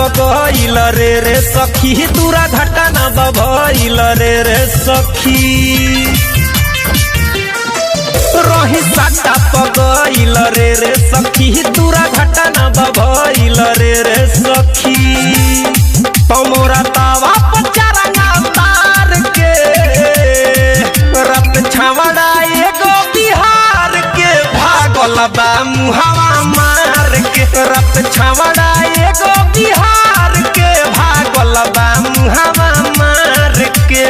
पगइल रे सखी दूरा घटना बभइल रे सखी रही साटा पगइल रे सखी दूरा घटना बभइल रे सखी तमोरा तावा पचरंगा तार के रत छावड़ा एगो बिहार के भागल बा मुहावा मार के रत छावड़ा एगो बिहार के भागल बा मुहावा मार के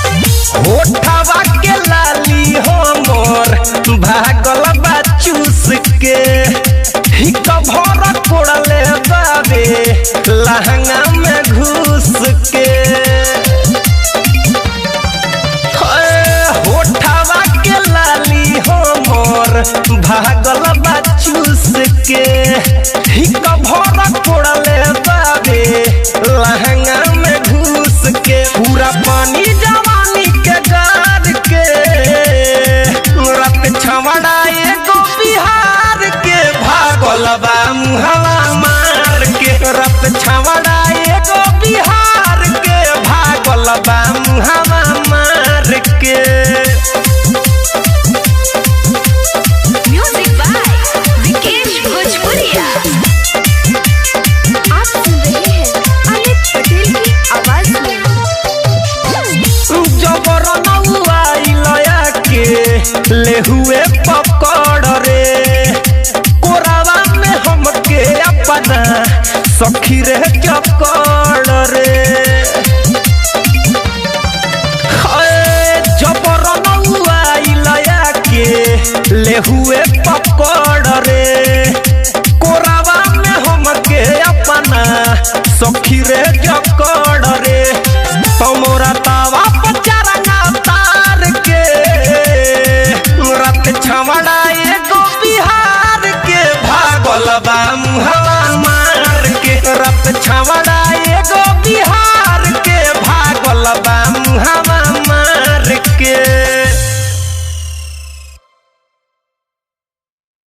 होठवा के लाली हमर भागल बा चूस के हिक भर कोड़ले बाबे लहंगा में घुस के होठवा के लाली हमर भागल बा चूस के हिक भर कोड़ले बाबे लहंगा में घुस के पूरा पानी जवानी के गार के रत छवड़ा एगो बिहार के भागल बा मुहावा मार के रत छवड़ा एगो बिहार के भागल बा मुहावा मार के म्यूजिक बाय विकेश भोजपुरिया। आप सुन रहे हैं अमित पटेल की आवाज में। जबर नौआइलया के ले हुए पकड़ रे कोरावा में हमके अपना सखी रे चकड़ रे जबर नौआइलया के ले हुए